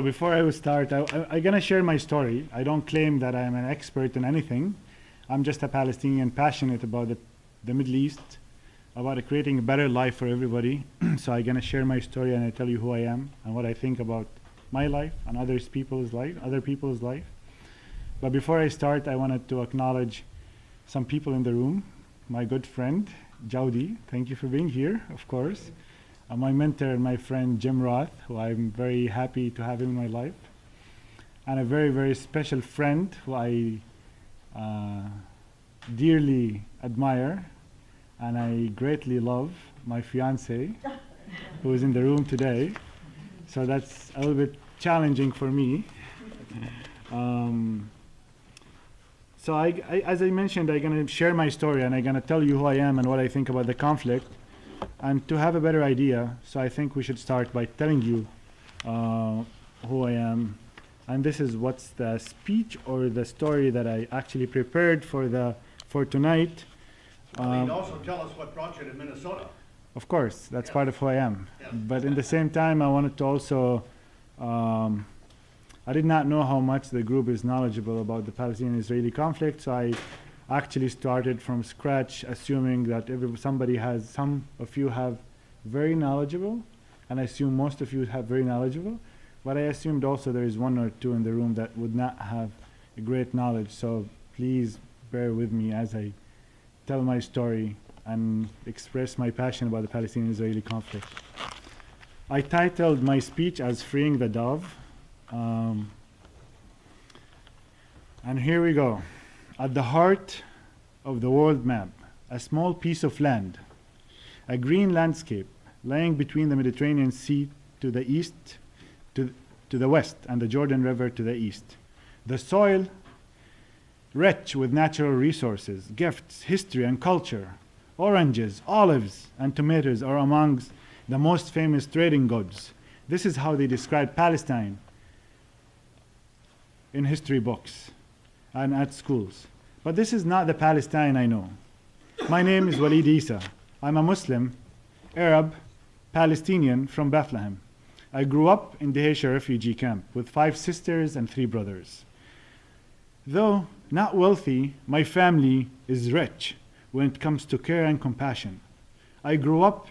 Before I will start, I'm going to share my story. I don't claim that I'm an expert in anything. I'm just a Palestinian passionate about the Middle East, about creating a better life for everybody. So I'm going to share my story and I tell you who I am and what I think about my life and other people's life. But before I start, I wanted to acknowledge some people in the room. My good friend, Jawdi, thank you for being here, of course. My mentor and my friend Jim Roth, who I'm very happy to have him in my life. And a very, very special friend who I dearly admire and I greatly love, my fiance, who is in the room today. So that's a little bit challenging for me. So as I mentioned, I'm going to share my story and I'm going to tell you who I am and what I think about the conflict. And to have a better idea, so I think we should start by telling you who I am. And this is what's the speech or the story that I actually prepared for tonight. Also tell us what brought you to Minnesota. Of course, that's part of who I am. But in the same time, I wanted to also, I did not know how much the group is knowledgeable about the Palestinian-Israeli conflict, so I actually started from scratch, assuming that some of you have very knowledgeable, and I assume most of you have very knowledgeable, but I assumed also there is one or two in the room that would not have a great knowledge, so please bear with me as I tell my story and express my passion about the Palestinian-Israeli conflict. I titled my speech as Freeing the Dove, and here we go. At the heart of the world map, a small piece of land, a green landscape lying between the Mediterranean Sea to the east, to the west, and the Jordan River to the east. The soil, rich with natural resources, gifts, history, and culture. Oranges, olives, and tomatoes are among the most famous trading goods. This is how they describe Palestine in history books and at schools. But this is not the Palestine I know. My name is Walid Issa. I'm a Muslim, Arab, Palestinian from Bethlehem. I grew up in Dehesha refugee camp with 5 sisters and 3 brothers. Though not wealthy, my family is rich when it comes to care and compassion. I grew up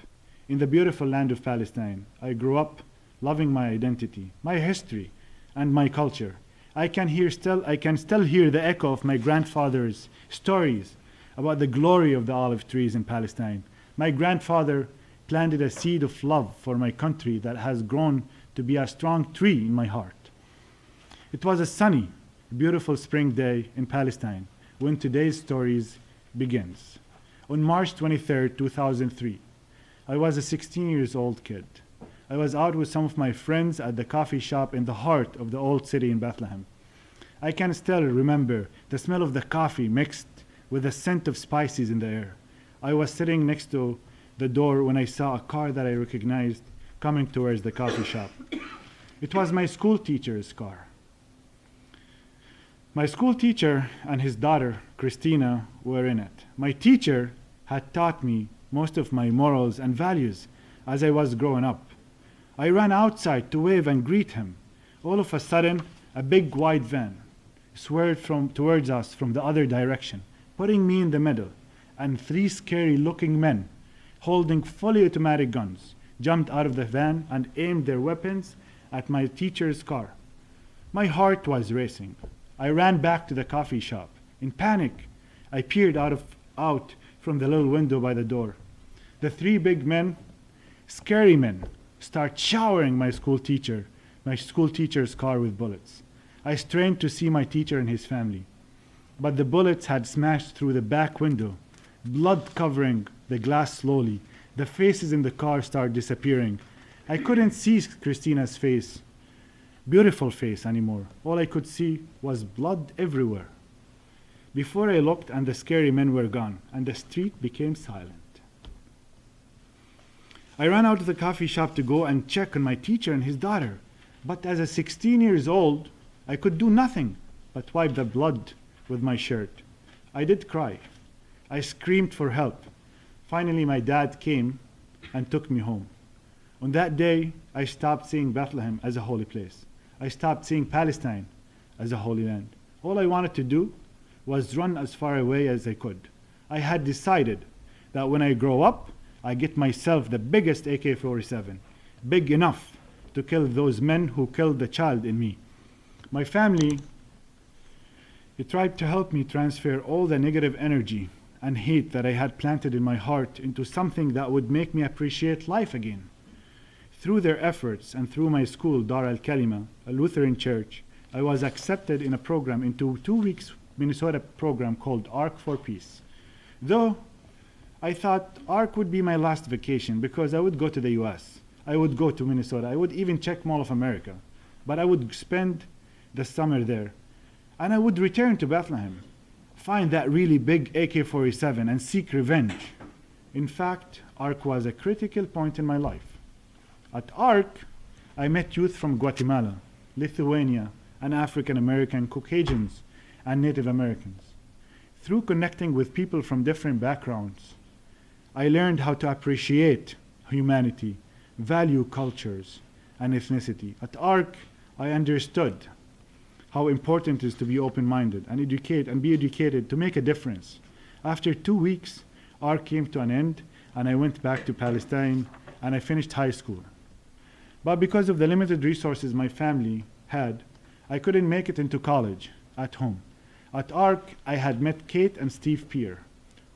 in the beautiful land of Palestine. I grew up loving my identity, my history, and my culture. I can still hear the echo of my grandfather's stories about the glory of the olive trees in Palestine. My grandfather planted a seed of love for my country that has grown to be a strong tree in my heart. It was a sunny, beautiful spring day in Palestine when today's stories begins. On March 23, 2003, I was a 16-year-old kid. I was out with some of my friends at the coffee shop in the heart of the old city in Bethlehem. I can still remember the smell of the coffee mixed with the scent of spices in the air. I was sitting next to the door when I saw a car that I recognized coming towards the coffee shop. It was my school teacher's car. My school teacher and his daughter, Christina, were in it. My teacher had taught me most of my morals and values as I was growing up. I ran outside to wave and greet him. All of a sudden, a big white van swerved towards us from the other direction, putting me in the middle, and 3 scary-looking men holding fully automatic guns jumped out of the van and aimed their weapons at my teacher's car. My heart was racing. I ran back to the coffee shop. In panic, I peered out from the little window by the door. The 3 big men, scary men, start showering my school teacher's car with bullets. I strained to see my teacher and his family, but the bullets had smashed through the back window, blood covering the glass slowly. The faces in the car started disappearing. I couldn't see Christina's face, beautiful face, anymore. All I could see was blood everywhere. Before I looked, and the scary men were gone, and the street became silent. I ran out of the coffee shop to go and check on my teacher and his daughter. But as a 16-year-old, I could do nothing but wipe the blood with my shirt. I did cry. I screamed for help. Finally, my dad came and took me home. On that day, I stopped seeing Bethlehem as a holy place. I stopped seeing Palestine as a holy land. All I wanted to do was run as far away as I could. I had decided that when I grow up, I get myself the biggest AK-47, big enough to kill those men who killed the child in me. My family, it tried to help me transfer all the negative energy and hate that I had planted in my heart into something that would make me appreciate life again. Through their efforts and through my school, Dar al-Kalima, a Lutheran church, I was accepted in a program into 2 weeks Minnesota program called Ark for Peace. Though I thought Ark would be my last vacation because I would go to the US, I would go to Minnesota, I would even check Mall of America, but I would spend the summer there. And I would return to Bethlehem, find that really big AK-47 and seek revenge. In fact, Ark was a critical point in my life. At Ark, I met youth from Guatemala, Lithuania, and African American, Caucasians, and Native Americans. Through connecting with people from different backgrounds, I learned how to appreciate humanity, value cultures, and ethnicity. At Ark, I understood how important it is to be open-minded and be educated to make a difference. After 2 weeks, Ark came to an end, and I went back to Palestine, and I finished high school. But because of the limited resources my family had, I couldn't make it into college at home. At Ark, I had met Kate and Steve Peer,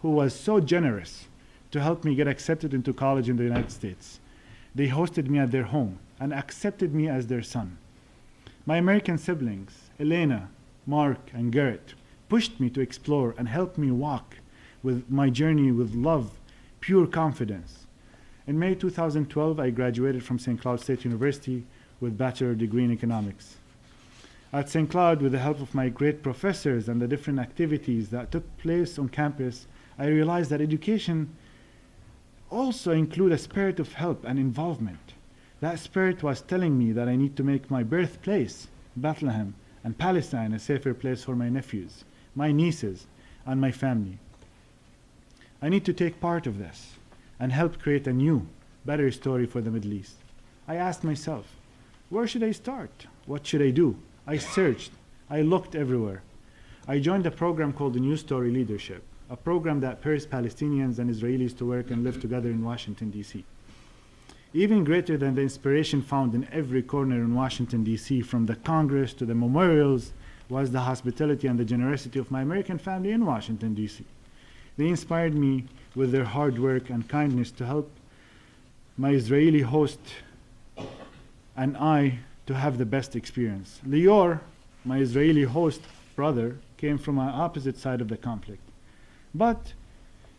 who was so generous to help me get accepted into college in the United States. They hosted me at their home and accepted me as their son. My American siblings, Elena, Mark, and Garrett, pushed me to explore and helped me walk with my journey with love, pure confidence. In May 2012, I graduated from St. Cloud State University with bachelor degree in economics. At St. Cloud, with the help of my great professors and the different activities that took place on campus, I realized that education also includes a spirit of help and involvement. That spirit was telling me that I need to make my birthplace, Bethlehem, and Palestine a safer place for my nephews, my nieces, and my family. I need to take part of this and help create a new, better story for the Middle East. I asked myself, where should I start? What should I do? I searched. I looked everywhere. I joined a program called the New Story Leadership, a program that pairs Palestinians and Israelis to work and live together in Washington, D.C. Even greater than the inspiration found in every corner in Washington, D.C., from the Congress to the memorials, was the hospitality and the generosity of my American family in Washington, D.C. They inspired me with their hard work and kindness to help my Israeli host and I to have the best experience. Lior, my Israeli host brother, came from an opposite side of the conflict. But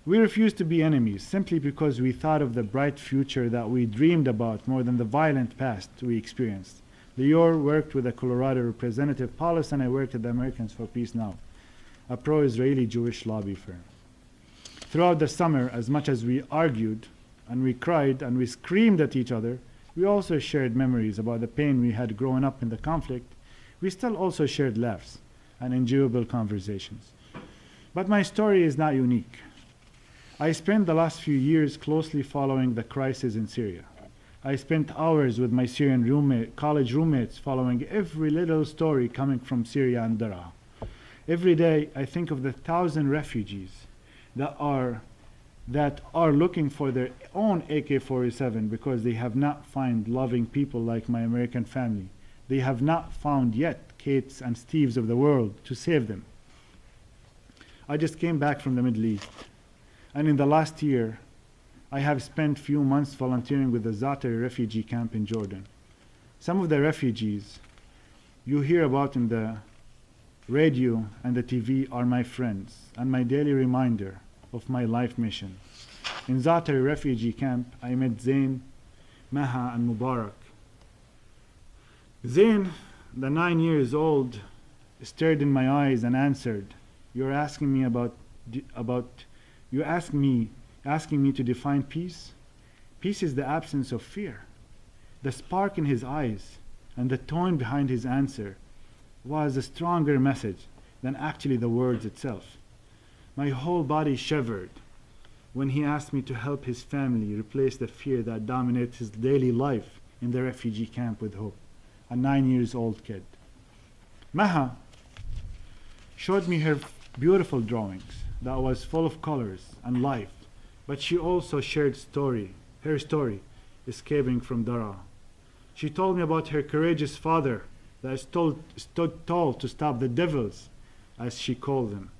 we refused to be enemies simply because we thought of the bright future that we dreamed about more than the violent past we experienced. Lior worked with the Colorado Representative Paulus, and I worked at the Americans for Peace Now, a pro-Israeli Jewish lobby firm. Throughout the summer, as much as we argued and we cried and we screamed at each other, we also shared memories about the pain we had growing up in the conflict. We still also shared laughs and enjoyable conversations. But my story is not unique. I spent the last few years closely following the crisis in Syria. I spent hours with my Syrian college roommates following every little story coming from Syria and Daraa. Every day I think of the 1,000 refugees that are looking for their own AK-47 because they have not found loving people like my American family. They have not found yet Kates and Steves of the world to save them. I just came back from the Middle East, and in the last year, I have spent few months volunteering with the Zaatari refugee camp in Jordan. Some of the refugees you hear about in the radio and the TV are my friends and my daily reminder of my life mission. In Zaatari refugee camp, I met Zain, Maha, and Mubarak. Zain, the 9 years old, stared in my eyes and answered, "You're asking me asking me to define peace? Peace is the absence of fear." The spark in his eyes and the tone behind his answer was a stronger message than actually the words itself. My whole body shivered when he asked me to help his family replace the fear that dominates his daily life in the refugee camp with hope. a 9-year-old kid. Maha showed me her beautiful drawings that was full of colors and life, but she also shared her story, escaping from Dara. She told me about her courageous father that stood tall to stop the devils, as she called them,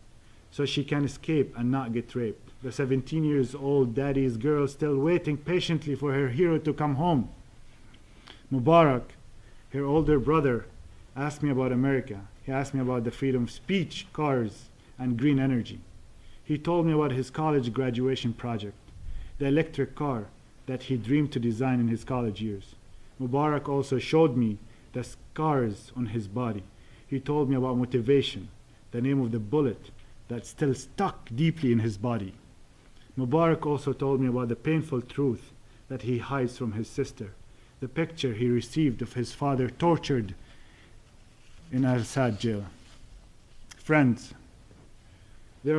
so she can escape and not get raped. The 17-year-old daddy's girl still waiting patiently for her hero to come home. Mubarak, her older brother, asked me about America. He asked me about the freedom of speech, cars, and green energy. He told me about his college graduation project, the electric car that he dreamed to design in his college years. Mubarak also showed me the scars on his body. He told me about motivation, the name of the bullet that still stuck deeply in his body. Mubarak also told me about the painful truth that he hides from his sister, the picture he received of his father tortured in Al-Assad jail. Friends, these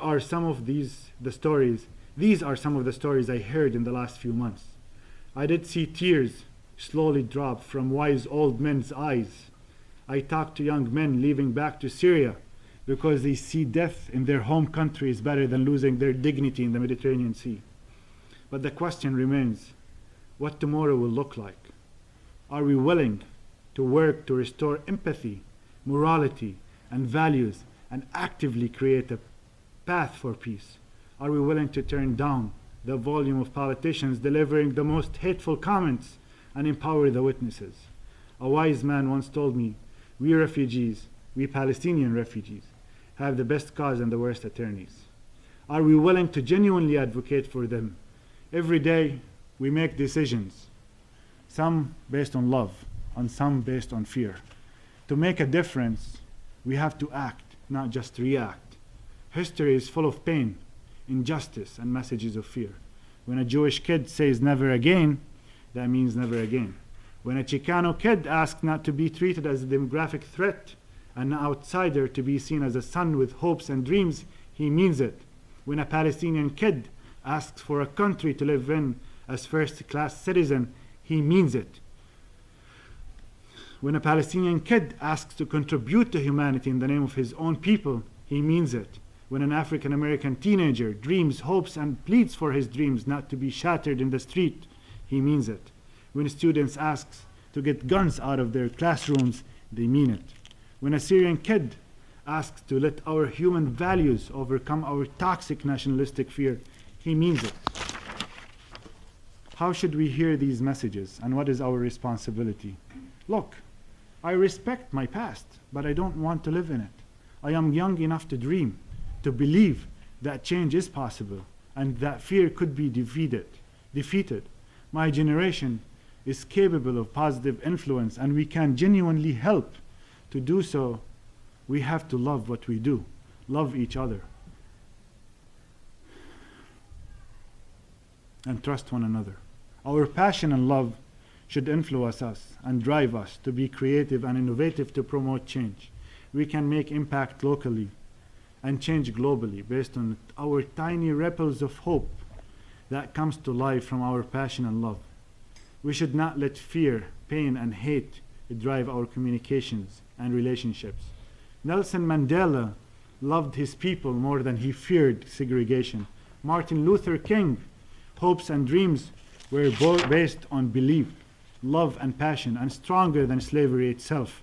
are some of the stories I heard in the last few months. I did see tears slowly drop from wise old men's eyes. I talked to young men leaving back to Syria because they see death in their home country is better than losing their dignity in the Mediterranean Sea. But the question remains, what tomorrow will look like? Are we willing to work to restore empathy, morality, and values, and actively create a path for peace? Are we willing to turn down the volume of politicians delivering the most hateful comments and empower the witnesses? A wise man once told me, we refugees, we Palestinian refugees, have the best cause and the worst attorneys. Are we willing to genuinely advocate for them? Every day we make decisions, some based on love and some based on fear. To make a difference, we have to act, not just react. History is full of pain, injustice, and messages of fear. When a Jewish kid says never again, that means never again. When a Chicano kid asks not to be treated as a demographic threat, an outsider to be seen as a son with hopes and dreams, he means it. When a Palestinian kid asks for a country to live in as first-class citizen, he means it. When a Palestinian kid asks to contribute to humanity in the name of his own people, he means it. When an African-American teenager dreams, hopes, and pleads for his dreams not to be shattered in the street, he means it. When students ask to get guns out of their classrooms, they mean it. When a Syrian kid asks to let our human values overcome our toxic nationalistic fear, he means it. How should we hear these messages, and what is our responsibility? Look, I respect my past, but I don't want to live in it. I am young enough to dream, to believe that change is possible, and that fear could be defeated. My generation is capable of positive influence, and we can genuinely help. To do so, we have to love what we do, love each other, and trust one another. Our passion and love should influence us and drive us to be creative and innovative to promote change. We can make impact locally and change globally based on our tiny ripples of hope that comes to life from our passion and love. We should not let fear, pain, and hate drive our communications and relationships. Nelson Mandela loved his people more than he feared segregation. Martin Luther King, hopes and dreams were based on belief, love, and passion, and stronger than slavery itself.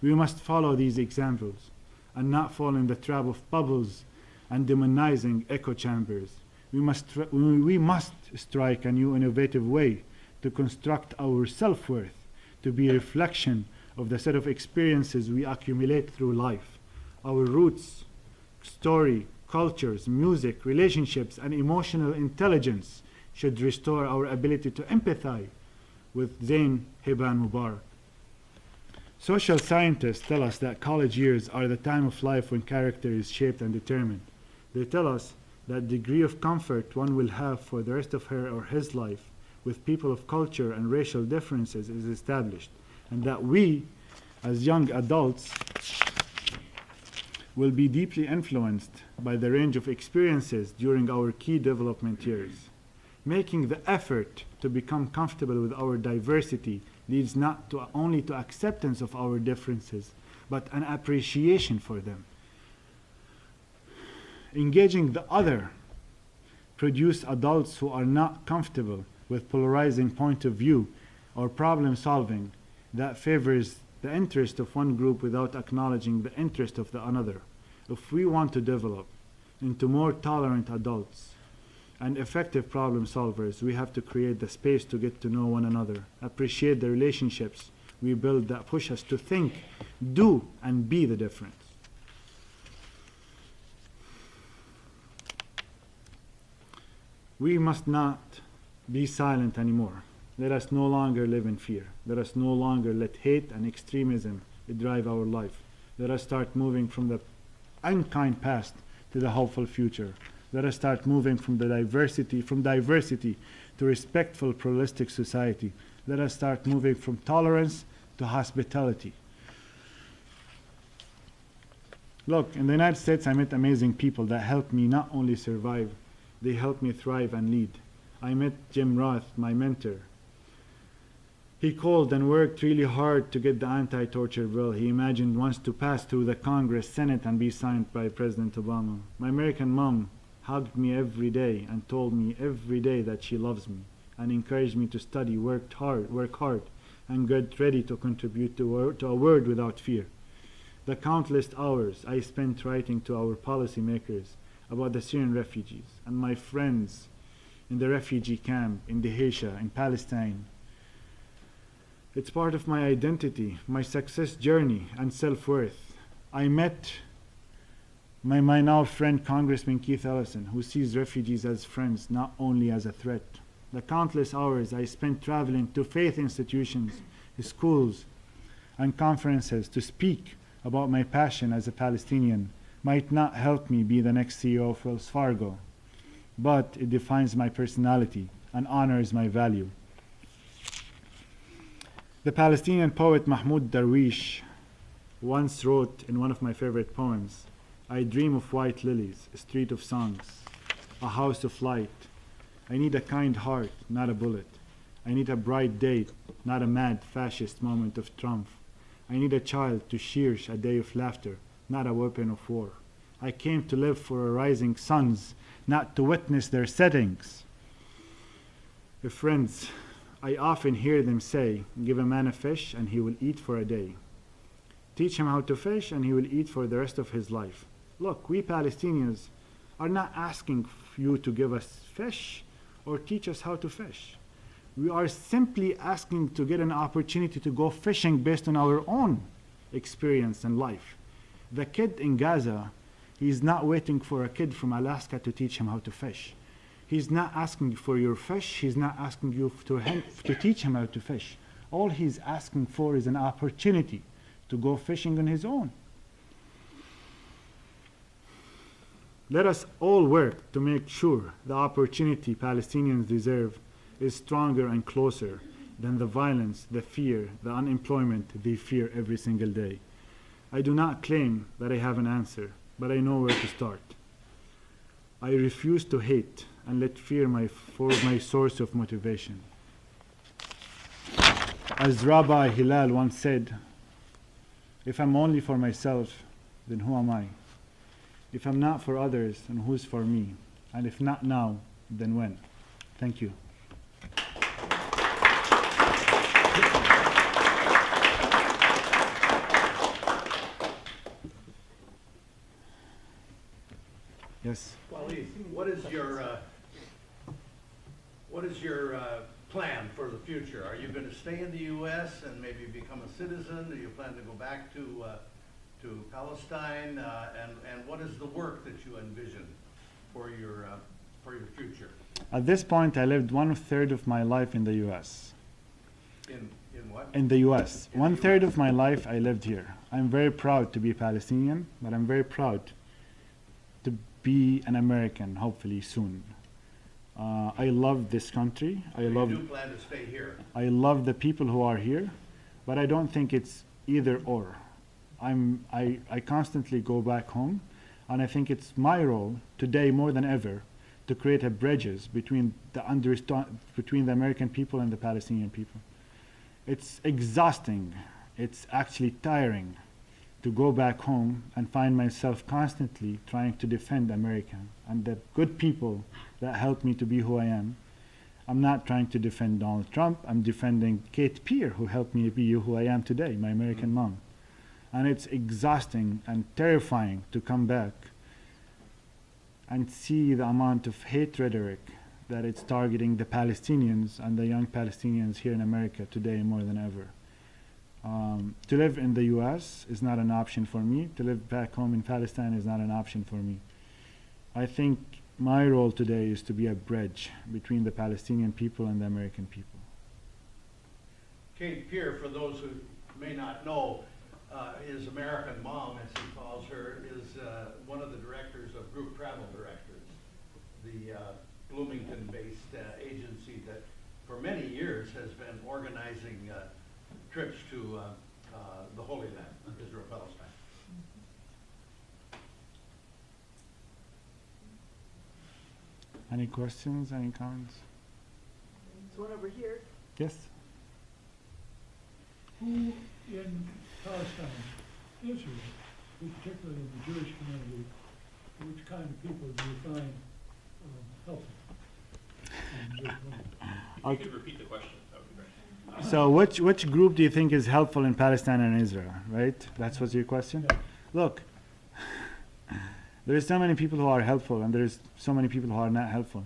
We must follow these examples and not fall in the trap of bubbles and demonizing echo chambers. We must strike a new innovative way to construct our self-worth, to be a reflection of the set of experiences we accumulate through life. Our roots, story, cultures, music, relationships, and emotional intelligence should restore our ability to empathize with Zain, Hiba, and Mubarak. Social scientists tell us that college years are the time of life when character is shaped and determined. They tell us that degree of comfort one will have for the rest of her or his life with people of culture and racial differences is established, and that we, as young adults, will be deeply influenced by the range of experiences during our key development years. Making the effort to become comfortable with our diversity leads not to only to acceptance of our differences, but an appreciation for them. Engaging the other produce adults who are not comfortable with polarizing point of view or problem solving that favors the interest of one group without acknowledging the interest of the another. If we want to develop into more tolerant adults and effective problem solvers, we have to create the space to get to know one another, appreciate the relationships we build that push us to think, do, and be the difference. We must not be silent anymore. Let us no longer live in fear. Let us no longer let hate and extremism drive our life. Let us start moving from the unkind past to the hopeful future. Let us start moving from diversity to respectful pluralistic society. Let us start moving from tolerance to hospitality. Look, in the United States I met amazing people that helped me not only survive, they helped me thrive and lead. I met Jim Roth, my mentor. He called and worked really hard to get the anti-torture bill he imagined once to pass through the Congress, Senate, and be signed by President Obama. My American mom hugged me every day and told me every day that she loves me and encouraged me to study, work hard, and get ready to contribute to a world without fear. The countless hours I spent writing to our policymakers about the Syrian refugees and my friends in the refugee camp in Dehesha in Palestine. It's part of my identity, my success journey, and self-worth. I met my now friend Congressman Keith Ellison, who sees refugees as friends, not only as a threat. The countless hours I spent traveling to faith institutions, schools, and conferences to speak about my passion as a Palestinian might not help me be the next CEO of Wells Fargo, but it defines my personality and honors my value. The Palestinian poet Mahmoud Darwish once wrote in one of my favorite poems, I dream of white lilies, a street of songs, a house of light. I need a kind heart, not a bullet. I need a bright day, not a mad fascist moment of triumph. I need a child to cherish a day of laughter, not a weapon of war. I came to live for a rising suns, not to witness their settings. Friends, I often hear them say, give a man a fish and he will eat for a day. Teach him how to fish and he will eat for the rest of his life. Look, we Palestinians are not asking you to give us fish or teach us how to fish. We are simply asking to get an opportunity to go fishing based on our own experience and life. The kid in Gaza, he's not waiting for a kid from Alaska to teach him how to fish. He's not asking for your fish. He's not asking you to teach him how to fish. All he's asking for is an opportunity to go fishing on his own. Let us all work to make sure the opportunity Palestinians deserve is stronger and closer than the violence, the fear, the unemployment they fear every single day. I do not claim that I have an answer, but I know where to start. I refuse to hate and let fear for my source of motivation. As Rabbi Hillel once said, if I'm only for myself, then who am I? If I'm not for others, then who's for me? And if not now, then when? Thank you. Yes. Walid, what is your plan for the future? Are you going to stay in the U.S. and maybe become a citizen? Do you plan to go back to Palestine? And what is the work that you envision for your future? At this point, I lived 1/3 of my life in the U.S. In what? In the U.S. 1/3 of my life I lived here. I'm very proud to be Palestinian, but I'm very proud to be an American, hopefully soon. I love this country. You do plan to stay here? I love the people who are here, but I don't think it's either or. I constantly go back home, and I think it's my role today more than ever to create bridges between the American people and the Palestinian people. It's exhausting. It's actually tiring to go back home and find myself constantly trying to defend America and the good people that helped me to be who I am. I'm not trying to defend Donald Trump. I'm defending Kate Peer, who helped me be who I am today, my American mom. And it's exhausting and terrifying to come back and see the amount of hate rhetoric that it's targeting the Palestinians and the young Palestinians here in America today more than ever. To live in the US is not an option for me. To live back home in Palestine is not an option for me. I think my role today is to be a bridge between the Palestinian people and the American people. Kate Peer, for those who may not know, his American mom, as he calls her, is one of the directors of Group Travel Directors, the Bloomington-based agency that for many years has been organizing trips to the Holy Land, Israel, Palestine. Any questions, any comments? There's one over here. Yes? Who in Palestine, Israel, particularly in the Jewish community, which kind of people do you find helpful? If you could repeat the question, that would be great. So which group do you think is helpful in Palestine and Israel, right? That's what's your question? Yeah. Look, there is so many people who are helpful and there is so many people who are not helpful.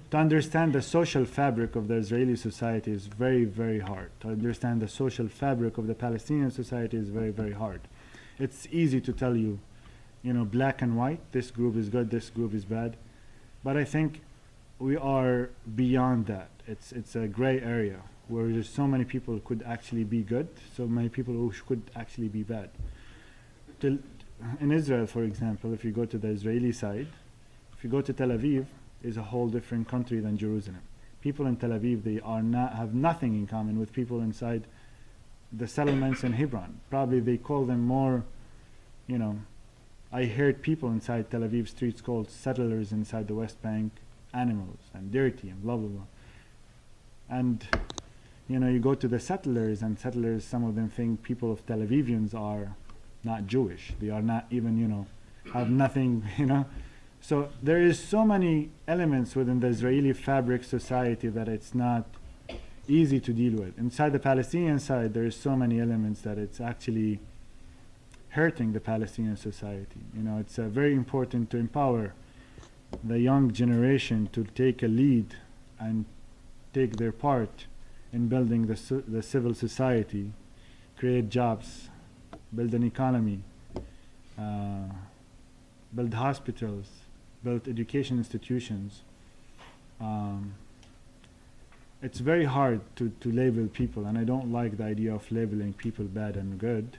To understand the social fabric of the Israeli society is very, very hard. To understand the social fabric of the Palestinian society is very, very hard. It's easy to tell you, black and white, this group is good, this group is bad. But I think we are beyond that. It's a gray area where there's so many people who could actually be good, so many people who could actually be bad. In Israel, for example, if you go to the Israeli side, if you go to Tel Aviv, is a whole different country than Jerusalem. People in Tel Aviv, they have nothing in common with people inside the settlements in Hebron. Probably they call them more, I heard people inside Tel Aviv streets called settlers inside the West Bank, animals and dirty and blah, blah, blah. And, you go to the settlers, and settlers, some of them think people of Tel Avivians are not Jewish. They are not even, have nothing, So there is so many elements within the Israeli fabric society that it's not easy to deal with. Inside the Palestinian side, there is so many elements that it's actually hurting the Palestinian society. It's very important to empower the young generation to take a lead and take their part in building the civil society, create jobs, build an economy, build hospitals, build education institutions. It's very hard to label people, and I don't like the idea of labeling people bad and good,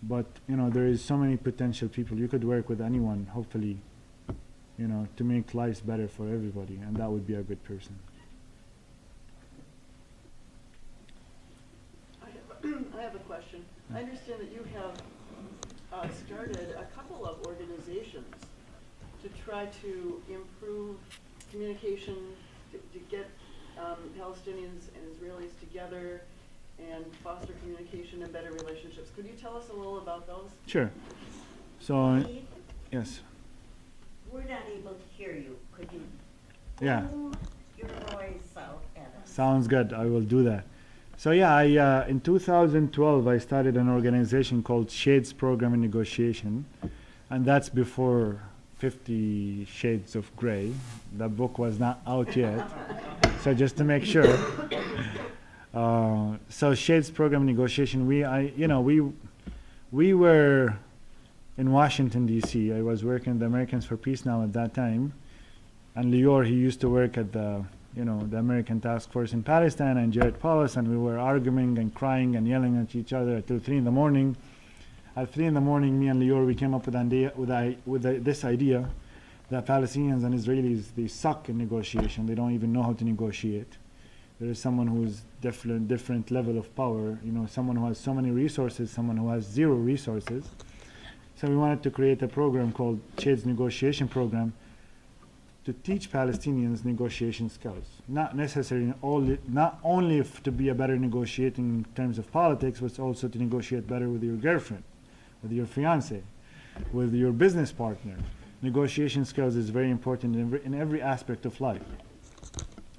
but there is so many potential people. You could work with anyone, hopefully, to make lives better for everybody, and that would be a good person. I have a question. I understand that you have started a couple of organizations to try to improve communication, to get Palestinians and Israelis together and foster communication and better relationships. Could you tell us a little about those? Sure. So, Steve, yes. we're not able to hear you. Could you Yeah. boom your voice out at us? Sounds good. I will do that. So yeah, in 2012, I started an organization called Shades Program and Negotiation, and that's before 50 Shades of Grey. The book was not out yet, so just to make sure. So Shades Program and Negotiation, we were in Washington, D.C. I was working at the Americans for Peace Now at that time, and Lior, he used to work at the American Task Force in Palestine, and Jared Paulus, and we were arguing and crying and yelling at each other until 3 in the morning. At 3 in the morning, me and Lior, we came up with this idea that Palestinians and Israelis, they suck in negotiation. They don't even know how to negotiate. There is someone who's different level of power, someone who has so many resources, someone who has zero resources. So we wanted to create a program called Shades Negotiation Program to teach Palestinians negotiation skills, not necessarily not only to be a better negotiating in terms of politics, but also to negotiate better with your girlfriend, with your fiance, with your business partner. Negotiation skills is very important in every aspect of life.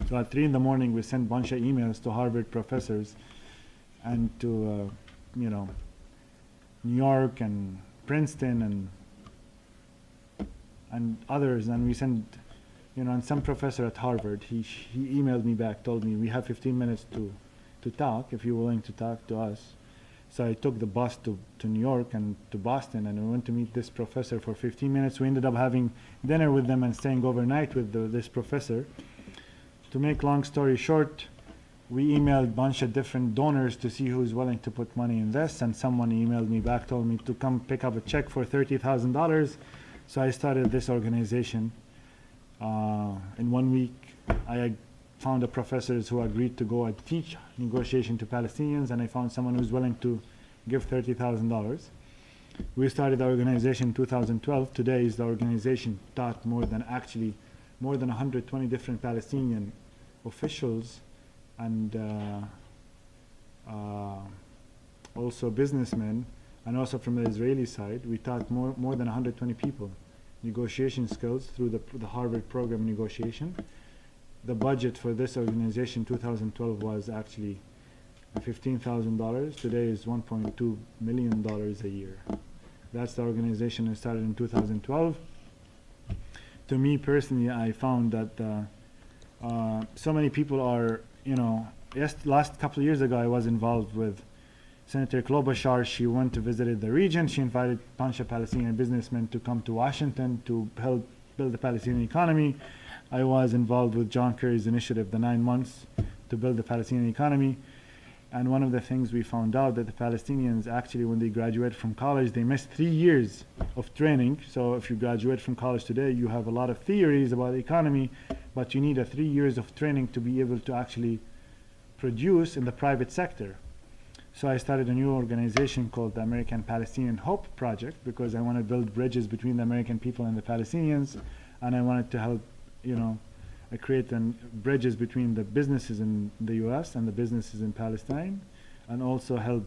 So at 3 in the morning, we sent a bunch of emails to Harvard professors and to, New York and Princeton and others, and we sent, and some professor at Harvard, he emailed me back, told me, we have 15 minutes to talk, if you're willing to talk to us. So I took the bus to New York and to Boston, and we went to meet this professor for 15 minutes. We ended up having dinner with them and staying overnight with this professor. To make long story short, we emailed a bunch of different donors to see who's willing to put money in this, and someone emailed me back, told me to come pick up a check for $30,000. So I started this organization. In 1 week, I found professors who agreed to go and teach negotiation to Palestinians, and I found someone who's willing to give $30,000. We started the organization in 2012. Today is the organization taught more than 120 different Palestinian officials and also businessmen, and also from the Israeli side. We taught more than 120 people negotiation skills through the Harvard program negotiation. The budget for this organization in 2012 was actually $15,000. Today is $1.2 million a year. That's the organization I started in 2012. To me personally, I found that so many people are, last couple of years ago I was involved with Senator Klobuchar. She went to visit the region. She invited a bunch of Palestinian businessmen to come to Washington to help build the Palestinian economy. I was involved with John Kerry's initiative, the 9 months to build the Palestinian economy. And one of the things we found out that the Palestinians actually, when they graduate from college, they miss 3 years of training. So if you graduate from college today, you have a lot of theories about the economy, but you need 3 years of training to be able to actually produce in the private sector. So I started a new organization called the American Palestinian Hope Project, because I want to build bridges between the American people and the Palestinians, and I wanted to help, create bridges between the businesses in the US and the businesses in Palestine, and also help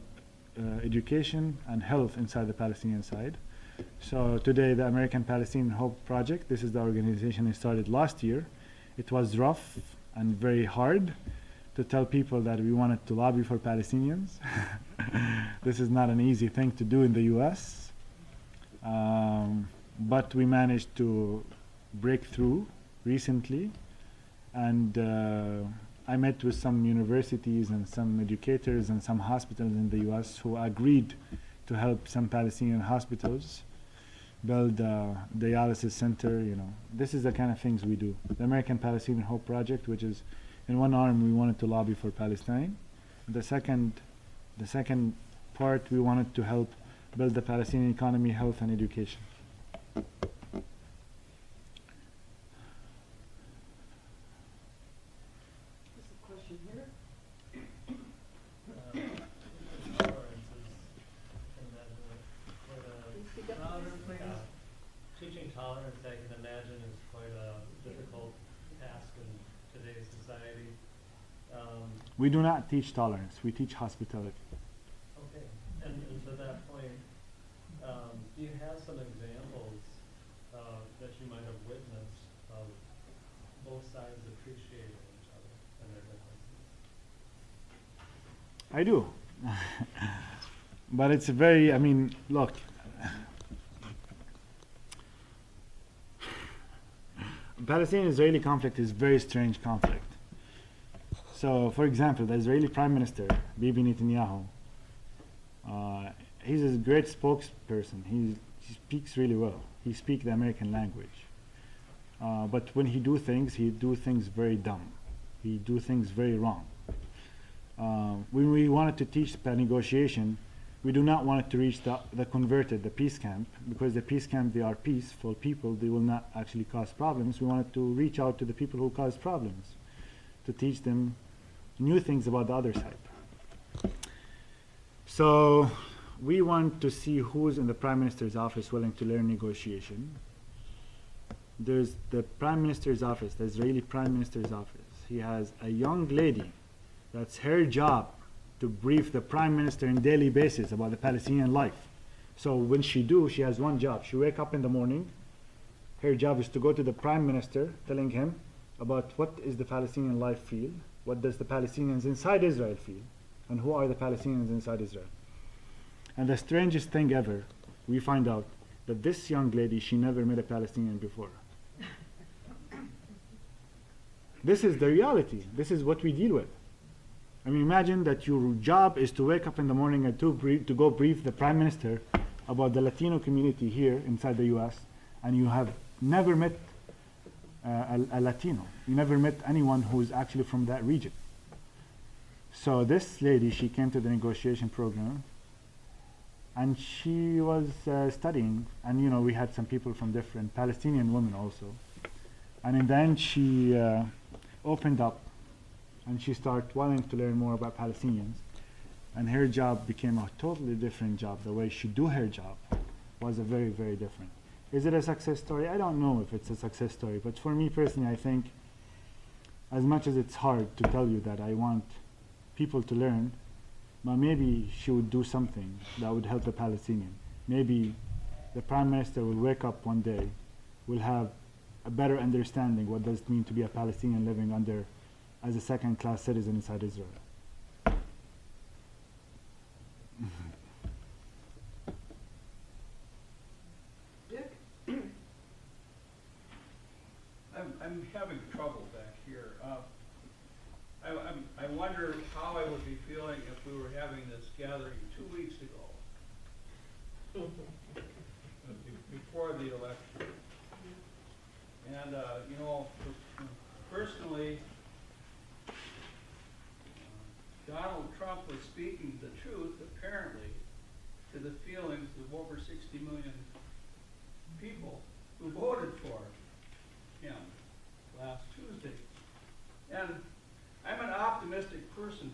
education and health inside the Palestinian side. So today, the American Palestinian Hope Project, this is the organization I started last year. It was rough and very hard to tell people that we wanted to lobby for Palestinians. This is not an easy thing to do in the US, but we managed to break through recently, and I met with some universities and some educators and some hospitals in the US who agreed to help some Palestinian hospitals build a dialysis center. This is the kind of things we do. The American Palestinian Hope Project, which is, in one arm we wanted to lobby for Palestine. The second part, we wanted to help build the Palestinian economy, health, and education. Teaching tolerance, I can imagine, is quite a difficult task in today's society. We do not teach tolerance, we teach hospitality. Okay, and to that point, do you have some examples that you might have witnessed of both sides appreciating each other and their differences? I do. But it's very, look, Palestinian-Israeli conflict is a very strange conflict. So, for example, the Israeli Prime Minister, Bibi Netanyahu, he's a great spokesperson. He speaks really well. He speaks the American language. But when he do things very dumb. He do things very wrong. When we wanted to teach negotiation, we do not want it to reach the converted, the peace camp, because the peace camp, they are peaceful people. They will not actually cause problems. We wanted to reach out to the people who cause problems, to teach them new things about the other side. So we want to see who's in the Prime Minister's office willing to learn negotiation. there's the Prime Minister's office, the Israeli Prime Minister's office. He has a young lady that's her job to brief the Prime Minister on a daily basis about the Palestinian life. So when she has one job. She wake up in the morning, her job is to go to the Prime Minister telling him about what is the Palestinian life feel, what does the Palestinians inside Israel feel, and who are the Palestinians inside Israel. And the strangest thing ever, we find out that this young lady, she never met a Palestinian before. This is the reality. This is what we deal with. I mean, imagine that your job is to wake up in the morning and to go brief the Prime Minister about the Latino community here inside the US, and you have never met a Latino. You never met anyone who is actually from that region. So this lady, she came to the negotiation program, and she was studying, and you know, we had some people from different Palestinian women also. And in the end, she opened up, and she started wanting to learn more about Palestinians. And her job became a totally different job. The way she do her job was a very, very different. Is it a success story? I don't know if it's a success story, but for me personally, I think as much as it's hard to tell you that I want people to learn, but maybe she would do something that would help the Palestinian. Maybe the Prime Minister will wake up one day, will have a better understanding what does it mean to be a Palestinian living as a second-class citizen inside Israel. Dick? I'm having trouble back here. I wonder how I would be feeling if we were having this gathering 2 weeks ago, before the election. And, you know, personally, Donald Trump was speaking the truth, apparently, to the feelings of over 60 million people who voted for him last Tuesday. And I'm an optimistic person.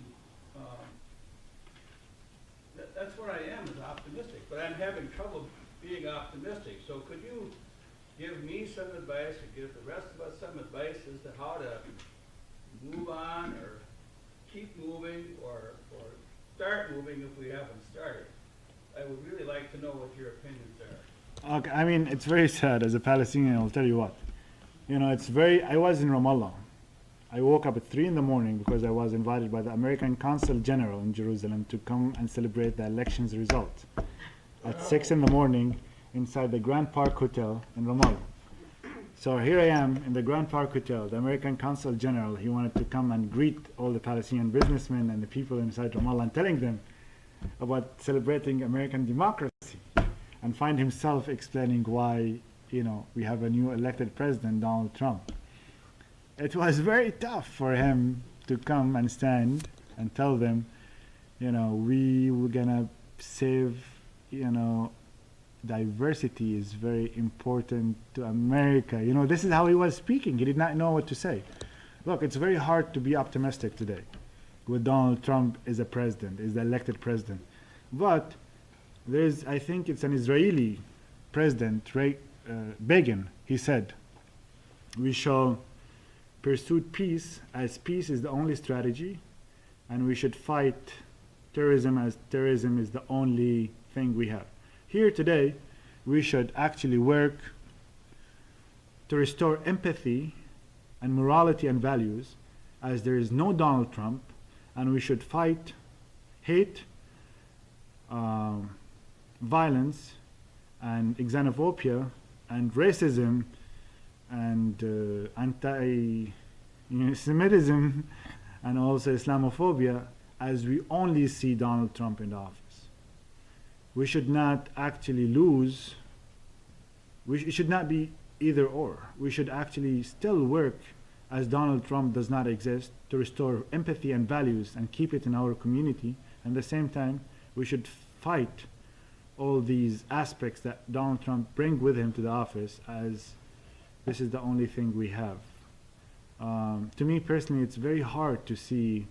That's what I am, is optimistic. But I'm having trouble being optimistic. So could you give me some advice, or give the rest of us some advice as to how to move on, or keep moving, or start moving if we haven't started? I would really like to know what your opinions are. Okay, I mean, it's very sad as a Palestinian, I'll tell you what. You know, I was in Ramallah. I woke up at 3 in the morning because I was invited by the American Consul General in Jerusalem to come and celebrate the election's result at 6 in the morning inside the Grand Park Hotel in Ramallah. So here I am in the Grand Park Hotel. The American Consul General, he wanted to come and greet all the Palestinian businessmen and the people inside Ramallah and telling them about celebrating American democracy, and find himself explaining why, you know, we have a new elected president, Donald Trump. It was very tough for him to come and stand and tell them, you know, we were gonna save, you know, diversity is very important to America. You know, this is how he was speaking. He did not know what to say. Look, it's very hard to be optimistic today with Donald Trump as a president, is the elected president. But there's, I think it's an Israeli president, Begin, he said, we shall pursue peace as peace is the only strategy, and we should fight terrorism as terrorism is the only thing we have. Here today, we should actually work to restore empathy and morality and values, as there is no Donald Trump, and we should fight hate, violence, and xenophobia, and racism, and anti-Semitism, and also Islamophobia, as we only see Donald Trump in the office. We should not actually lose, it should not be either or. We should actually still work as Donald Trump does not exist to restore empathy and values and keep it in our community. And at the same time, we should fight all these aspects that Donald Trump bring with him to the office, as this is the only thing we have. To me personally, it's very hard to see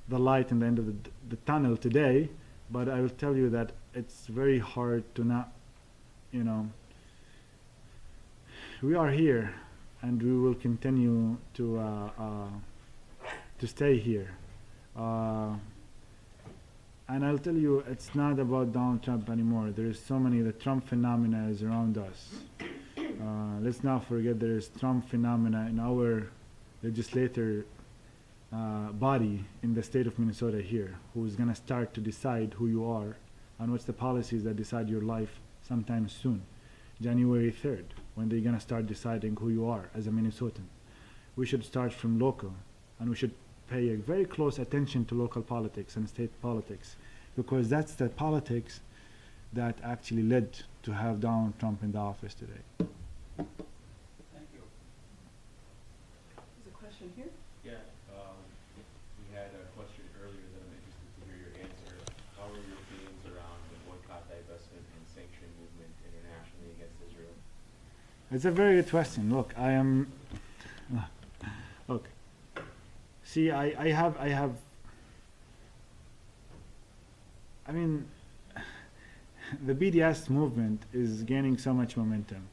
the light in the end of the tunnel today, but I will tell you that it's very hard to not, you know, we are here, and we will continue to stay here. And I'll tell you, it's not about Donald Trump anymore. There is so many, the Trump phenomena is around us. Let's not forget there is Trump phenomena in our legislator body in the state of Minnesota here, who is going to start to decide who you are and what's the policies that decide your life sometime soon. January 3rd, when they're going to start deciding who you are as a Minnesotan. We should start from local, and we should pay a very close attention to local politics and state politics, because that's the politics that actually led to have Donald Trump in the office today. Thank you. There's a question here. Yeah, we had a question earlier that I'm interested to hear your answer. How are your feelings around the boycott, divestment, and sanction movement internationally against Israel? It's a very good question. Look, I am. Look. See, I have. I mean, the BDS movement is gaining so much momentum.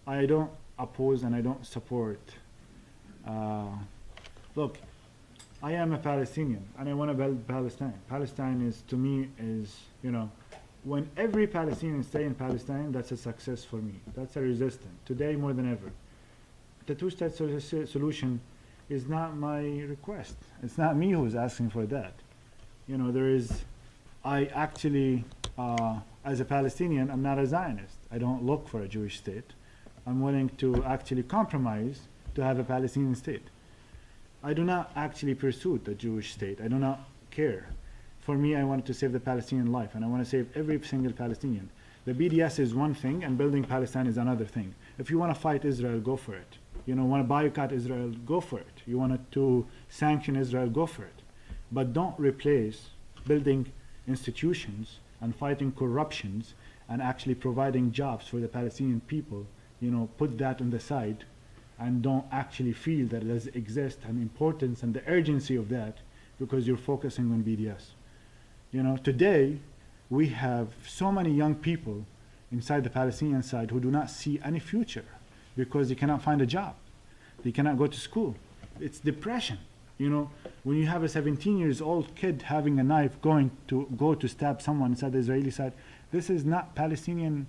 I don't oppose and I don't support. Look, I am a Palestinian and I want to build Palestine. Palestine is, to me, is, you know, when every Palestinian stay in Palestine, that's a success for me. That's a resistance. Today more than ever. The two-state solution is not my request. It's not me who's asking for that. You know, there is, I actually, as a Palestinian, I'm not a Zionist. I don't look for a Jewish state. I'm willing to actually compromise to have a Palestinian state. I do not actually pursue the Jewish state. I do not care. For me, I want to save the Palestinian life, and I want to save every single Palestinian. The BDS is one thing, and building Palestine is another thing. If you want to fight Israel, go for it. You know, want to boycott Israel, go for it. You want to sanction Israel, go for it. But don't replace building institutions and fighting corruptions and actually providing jobs for the Palestinian people. You know, put that on the side and don't actually feel that it does exist and importance and the urgency of that because you're focusing on BDS. You know, today we have so many young people inside the Palestinian side who do not see any future because they cannot find a job. They cannot go to school. It's depression. You know, when you have a 17-year-old kid having a knife go to stab someone inside the Israeli side, this is not Palestinian.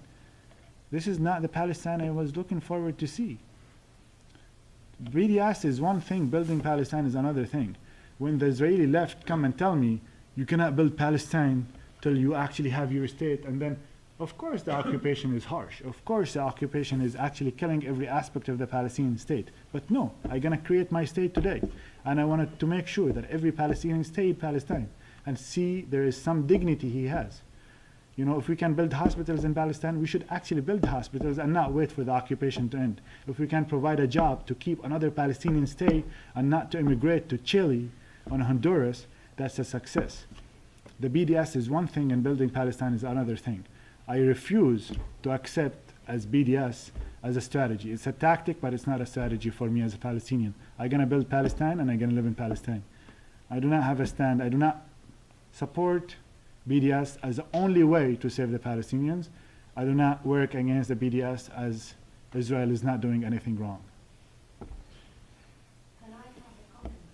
This is not the Palestine I was looking forward to see. BDS is one thing, building Palestine is another thing. When the Israeli left come and tell me, you cannot build Palestine till you actually have your state, and then, of course the occupation is harsh. Of course the occupation is actually killing every aspect of the Palestinian state. But no, I'm gonna create my state today. And I wanted to make sure that every Palestinian stay in Palestine and see there is some dignity he has. You know, if we can build hospitals in Palestine, we should actually build hospitals and not wait for the occupation to end. If we can provide a job to keep another Palestinian stay and not to immigrate to Chile or Honduras, that's a success. The BDS is one thing and building Palestine is another thing. I refuse to accept as BDS as a strategy. It's a tactic, but it's not a strategy for me as a Palestinian. I'm gonna build Palestine and I'm gonna live in Palestine. I do not have a stand. I do not support BDS as the only way to save the Palestinians. I do not work against the BDS as Israel is not doing anything wrong. Can I have a comment?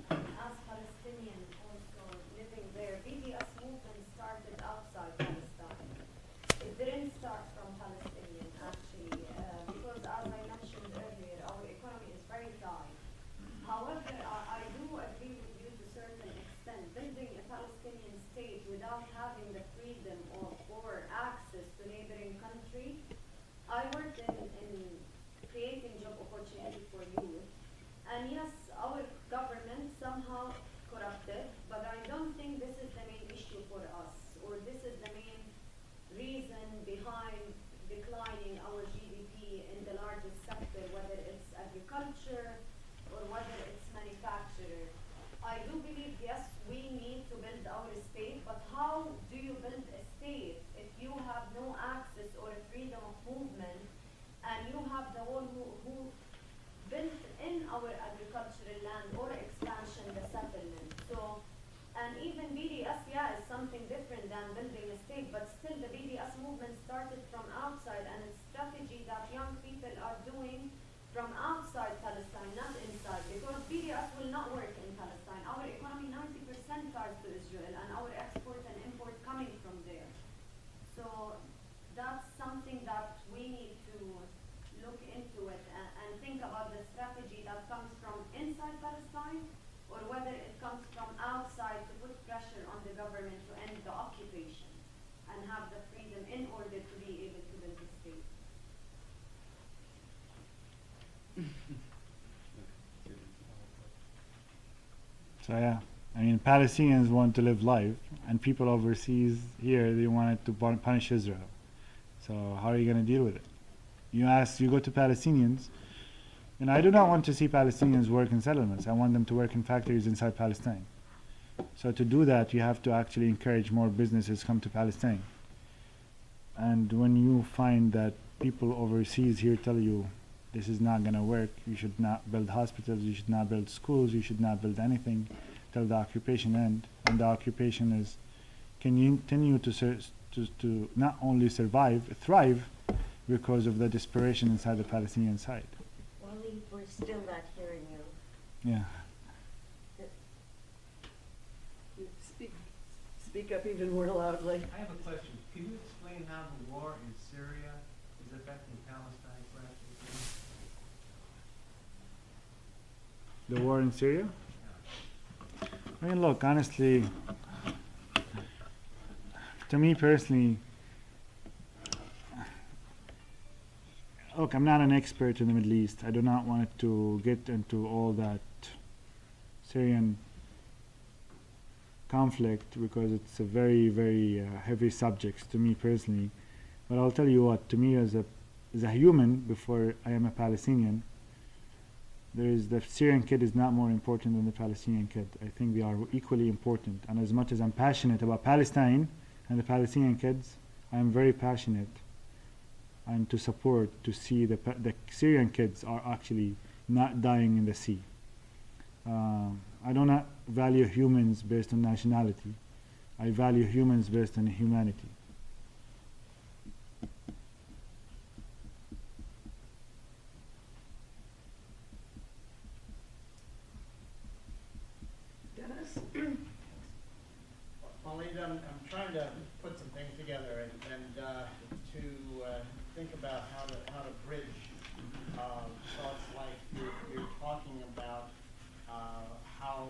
As Palestinian also living there, BDS movement started outside Palestine. It didn't start from Palestinian actually, because as I mentioned earlier, our economy is very tight. However, I do agree with you to a certain extent. Building a Palestinian state without having the freedom or access to neighboring country. I worked in creating job opportunity for youth. And yes, our government somehow corrupted, but I don't think this is the main issue for us, or this is the main reason behind declining our GDP in the largest sector, whether it's agriculture or whether it's manufacturing. I do believe, yes, we need to build our state, but how do you build a state if you have no access or freedom of movement, and you have the one who built in our agricultural land or expansion, the settlement? So, and even BDS, yeah, is something different than building a state, but still the BDS movement started from outside and it strategy that young people are doing from outside Palestine, not inside, because BDS will not work in Palestine. Our economy 90% ties to Israel, and our export and import coming from there. So that's something that we need to look into it and think about the strategy that comes from inside Palestine, or whether it comes from outside to put pressure on the government to end the occupation and have the freedom in order to be able to build the state. So yeah, I mean, Palestinians want to live life, and people overseas here, they wanted to punish Israel. So how are you going to deal with it? You go to Palestinians, and I do not want to see Palestinians work in settlements. I want them to work in factories inside Palestine. So to do that, you have to actually encourage more businesses come to Palestine. And when you find that people overseas here tell you this is not going to work, you should not build hospitals, you should not build schools, you should not build anything till the occupation ends. And the occupation is continue to not only survive, thrive, because of the desperation inside the Palestinian side. Walid, we're still not hearing you. Yeah. Speak up even more loudly. I have a question. Can you explain how the war in Syria is affecting Palestine practically? The war in Syria? I mean, look, honestly, to me personally, look, I'm not an expert in the Middle East. I do not want to get into all that Syrian conflict because it's a very, very heavy subject to me personally. But I'll tell you what, to me as a human, before I am a Palestinian, the Syrian kid is not more important than the Palestinian kid. I think they are equally important. And as much as I'm passionate about Palestine and the Palestinian kids, I am very passionate and to support to see the Syrian kids are actually not dying in the sea. I do not value humans based on nationality. I value humans based on humanity. Dennis? Walid, I'm trying to put some things together and to think about how to bridge thoughts like you're talking about how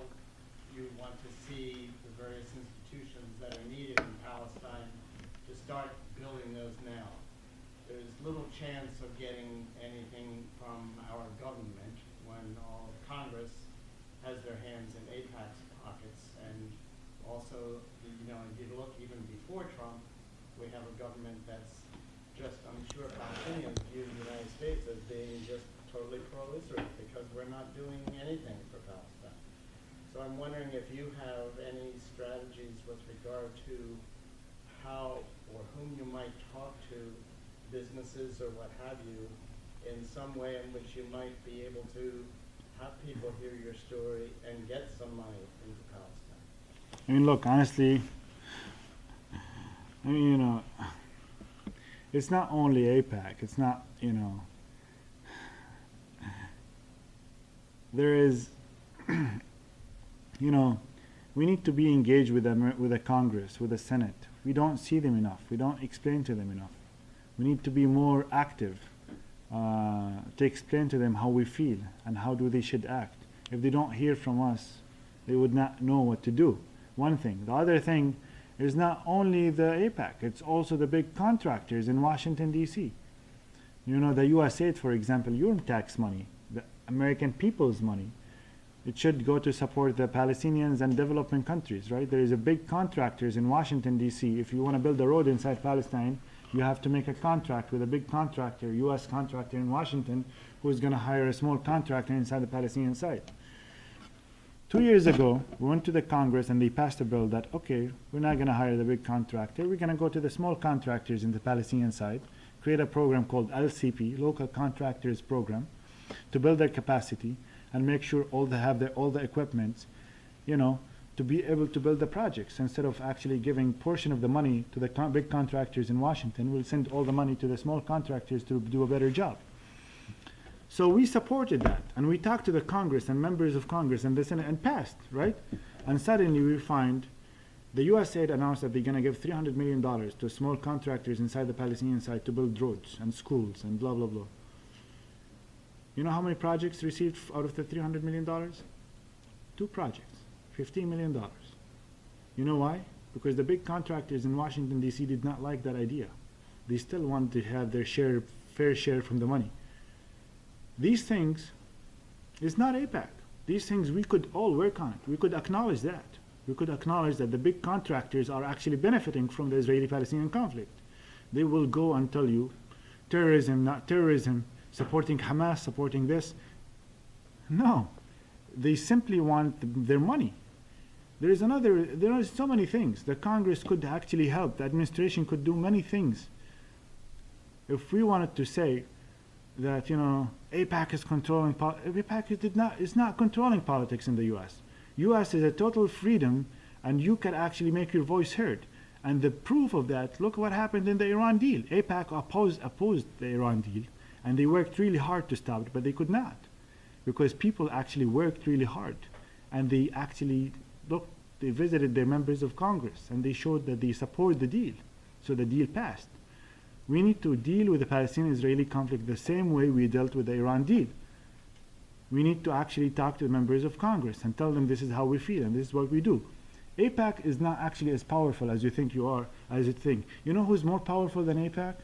you want to see the various institutions that are needed in Palestine to start building those now. There's little chance of getting anything from our government when all Congress has their hands in AIPAC's pockets, and also, if you look even before Trump, we have a government that's just, I'm sure Palestinians view the United States as being just totally pro-Israel because we're not doing anything for Palestine. So I'm wondering if you have any strategies with regard to how or whom you might talk to, businesses or what have you, in some way in which you might be able to have people hear your story and get some money into Palestine. I mean, look, honestly, I mean, it's not only AIPAC. It's not, there is, we need to be engaged with the Congress, with the Senate. We don't see them enough. We don't explain to them enough. We need to be more active to explain to them how we feel and how they should act. If they don't hear from us, they would not know what to do. One thing. The other thing is not only the AIPAC, it's also the big contractors in Washington, D.C. The USAID, for example, your tax money, the American people's money, it should go to support the Palestinians and developing countries, right? There is a big contractors in Washington, D.C. If you want to build a road inside Palestine, you have to make a contract with a big contractor, U.S. contractor in Washington, who is going to hire a small contractor inside the Palestinian side. 2 years ago, we went to the Congress and they passed a bill that, okay, we're not going to hire the big contractor, we're going to go to the small contractors in the Palestinian side, create a program called LCP, Local Contractors Program, to build their capacity and make sure all the equipment, to be able to build the projects. Instead of actually giving portion of the money to the big contractors in Washington, we'll send all the money to the small contractors to do a better job. So we supported that, and we talked to the Congress and members of Congress and the Senate, and passed, right? And suddenly we find the USAID announced that they're going to give $300 million to small contractors inside the Palestinian side to build roads and schools and blah, blah, blah. You know how many projects received out of the $300 million? 2 projects, $15 million. You know why? Because the big contractors in Washington, D.C. did not like that idea. They still wanted to have their fair share from the money. These things is not AIPAC. These things we could all work on it. We could acknowledge that. We could acknowledge that the big contractors are actually benefiting from the Israeli-Palestinian conflict. They will go and tell you, terrorism, not terrorism, supporting Hamas, supporting this. No, they simply want their money. There are so many things. The Congress could actually help. The administration could do many things. If we wanted to say that, AIPAC is controlling AIPAC is not controlling politics in the U.S. U.S. is a total freedom, and you can actually make your voice heard. And the proof of that, look what happened in the Iran deal. AIPAC opposed the Iran deal, and they worked really hard to stop it, but they could not, because people actually worked really hard, and they actually they visited their members of Congress, and they showed that they support the deal, so the deal passed. We need to deal with the Palestinian-Israeli conflict the same way we dealt with the Iran deal. We need to actually talk to the members of Congress and tell them this is how we feel and this is what we do. AIPAC is not actually as powerful as you think you are, as you think. You know who's more powerful than AIPAC?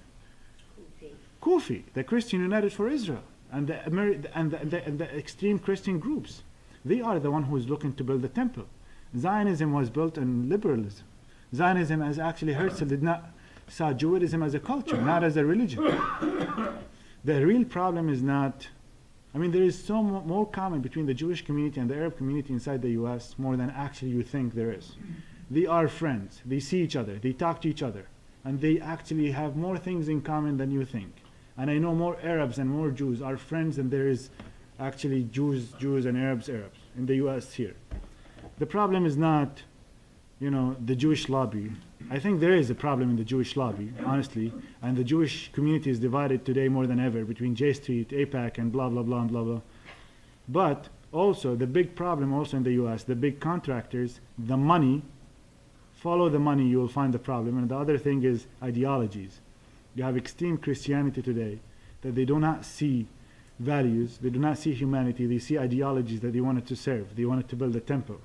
Kufi, the Christian United for Israel, and the extreme Christian groups. They are the one who is looking to build the temple. Zionism was built on liberalism. Zionism, as actually Herzl did not saw Judaism as a culture, not as a religion. The real problem is not, there is so more common between the Jewish community and the Arab community inside the US more than actually you think there is. They are friends, they see each other, they talk to each other, and they actually have more things in common than you think. And I know more Arabs and more Jews are friends than there is actually Jews and Arabs in the US here. The problem is not, the Jewish lobby. I think there is a problem in the Jewish lobby, honestly, and the Jewish community is divided today more than ever between J Street, AIPAC, and blah, blah, blah, and blah, blah. But also, the big problem also in the US, the big contractors, the money, follow the money, you will find the problem. And the other thing is ideologies. You have extreme Christianity today, that they do not see values, they do not see humanity, they see ideologies that they wanted to serve, they wanted to build a temple.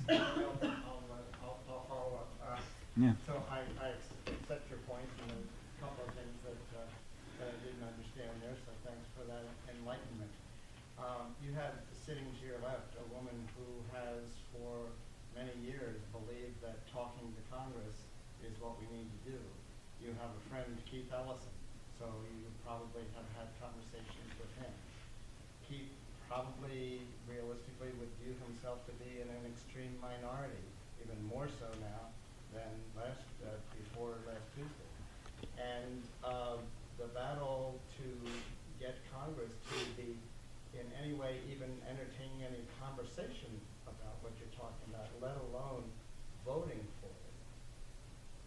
I'll follow up. Yeah. So I accept your point, and a couple of things that I didn't understand there, so thanks for that enlightenment. You have sitting to your left a woman who has for many years believed that talking to Congress is what we need to do. You have a friend, Keith Ellison, so you probably have had conversations with him. Keith probably realistically would view himself to be in an extreme minority, even more so now than before last Tuesday. And the battle to get Congress to be in any way even entertaining any conversation about what you're talking about, let alone voting for it.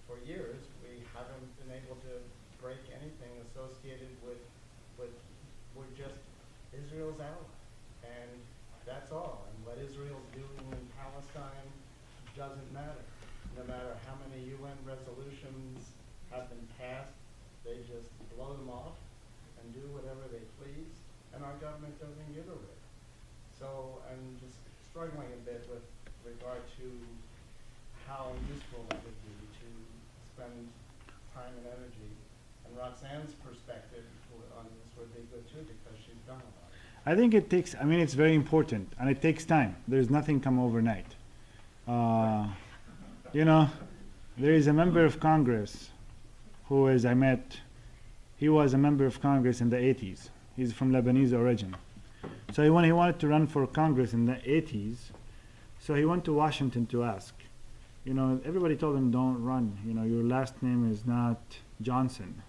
For years, we haven't been able to break anything associated with we're just Israel's ally. And that's all. And what Israel's doing in Palestine doesn't matter. No matter how many UN resolutions have been passed, they just blow them off and do whatever they please, and our government doesn't give a rip. So I'm just struggling a bit with regard to how useful it would be to spend time and energy. And Roxanne's perspective on this would be good too, because she's done a lot. I think it takes, it's very important, and it takes time. There's nothing come overnight. There is a member of Congress who he was a member of Congress in the 80s. He's from Lebanese origin. So when he wanted to run for Congress in the 80s, so he went to Washington to ask. Everybody told him, don't run. Your last name is not Johnson.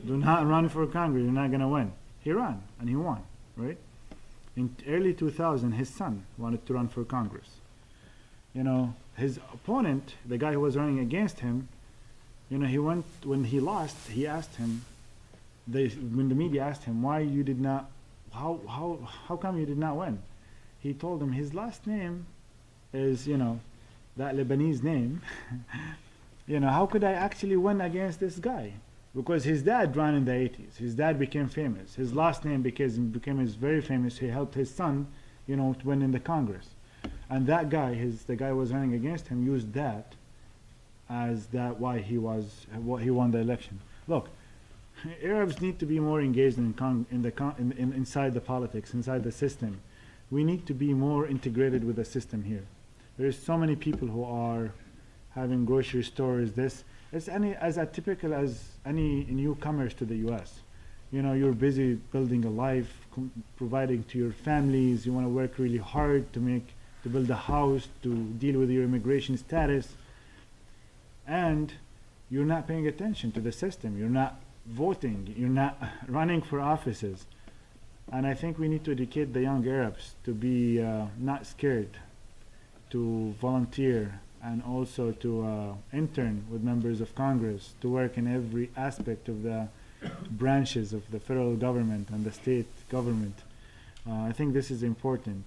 Do not run for Congress. You're not gonna win. He ran and he won, right? In early 2000, his son wanted to run for Congress. You know, his opponent, the guy who was running against him, you know, he went, when he lost, he asked him, when the media asked him why you did not, how come you did not win? He told them his last name is, you know, that Lebanese name. You know, how could I actually win against this guy? Because his dad ran in the 80s. His dad became famous. His last name became very famous. He helped his son, you know, to win in the Congress. And that guy, the guy who was running against him, used that as why he won the election. Look, Arabs need to be more engaged inside the politics, inside the system. We need to be more integrated with the system here. There's so many people who are having grocery stores. It's as typical as any newcomers to the U.S. You know, you're busy building a life, providing to your families. You want to work really hard to build a house, to deal with your immigration status, and you're not paying attention to the system. You're not voting. You're not running for offices. And I think we need to educate the young Arabs to be not scared to volunteer, and also to intern with members of Congress, to work in every aspect of the branches of the federal government and the state government. I think this is important.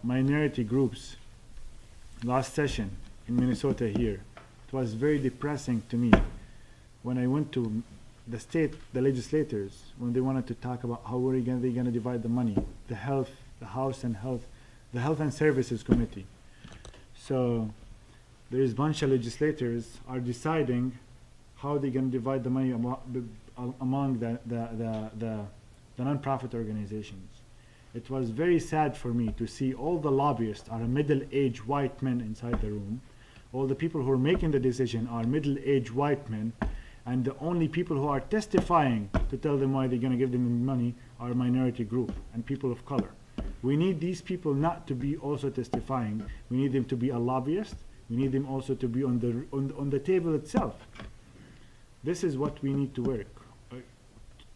Minority groups, last session in Minnesota here, it was very depressing to me when I went to the legislators, when they wanted to talk about how are they going to divide the money, the Health and Services Committee. So there is a bunch of legislators are deciding how they're going to divide the money among the non-profit organizations. It was very sad for me to see all the lobbyists are middle-aged white men inside the room. All the people who are making the decision are middle-aged white men, and the only people who are testifying to tell them why they're going to give them money are minority group and people of color. We need these people not to be also testifying. We need them to be a lobbyist. We need them also to be on the table itself. This is what we need to work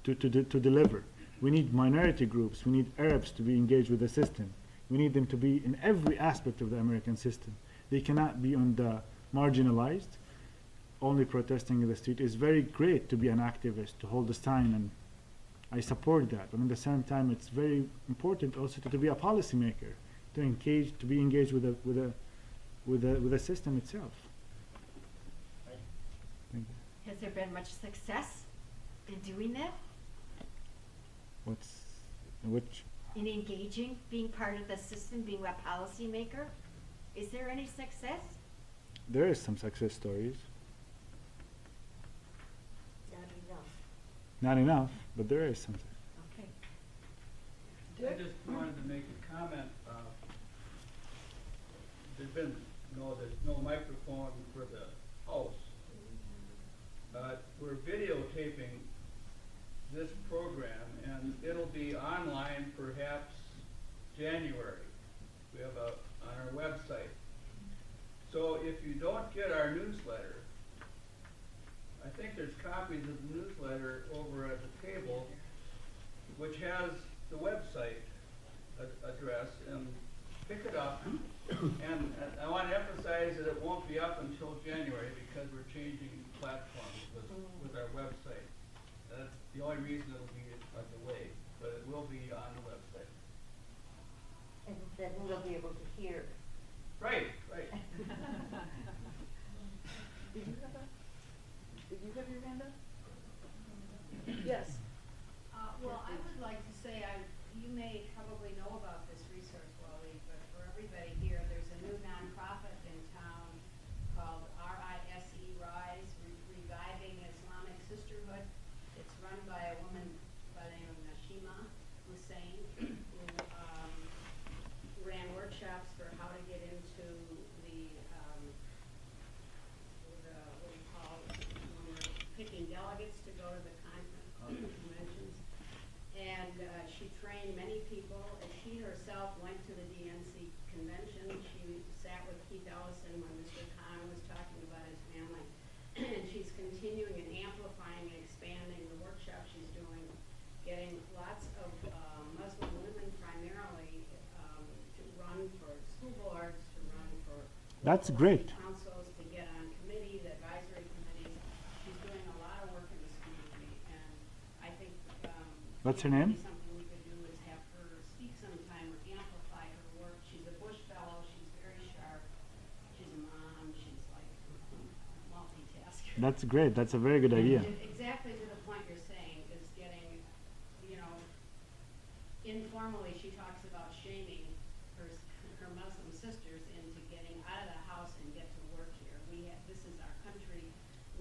to deliver. We need minority groups. We need Arabs to be engaged with the system. We need them to be in every aspect of the American system. They cannot be on the marginalized, only protesting in the street. It's very great to be an activist, to hold a sign, and I support that. But at the same time, it's very important also to be a policymaker, to be engaged with the system itself. Thank you. Has there been much success in doing that? In engaging, being part of the system, being a policymaker? Is there any success? There is some success stories. Not enough. Not enough, but there is something. Okay. I just wanted to make a comment. There's no microphone for the house. We're videotaping this program, and it'll be online perhaps January. We have on our website. So if you don't get our newsletter, I think there's copies of the newsletter over at the table, which has the website address, and pick it up. And I want to emphasize that it won't be up until January because we're changing platforms with our website. That's the only reason it'll be a delay, but it will be on the website. And then we'll be able to hear. Right. Did you have your hand up? Yes. Well, I would like to say, you may probably know about this resource, Walid, but for everybody here, there's a new nonprofit in town called RISE, Reviving Islamic Sisterhood. It's run by a woman by the name of Nashima Hussein, who ran workshops for how to get into what do you call it, when we're picking delegates to go to the conventions. And she trained many people, and she herself went to the DNC convention. She sat with Keith Ellison when Mr. Khan was talking about his family. And she's continuing and amplifying and expanding That's local great. city councils to get on committees, advisory committees. She's doing a lot of work in this community, and I think, What's her name? maybe something we could do is have her speak sometime or amplify her work. She's a Bush Fellow, she's very sharp, she's a mom, she's like multitasker. That's great. That's a very good idea. Exactly to the point you're saying, is getting, you know, informally, she talks about shaming her Muslim sisters into getting out of the house and get to work here. This is our country,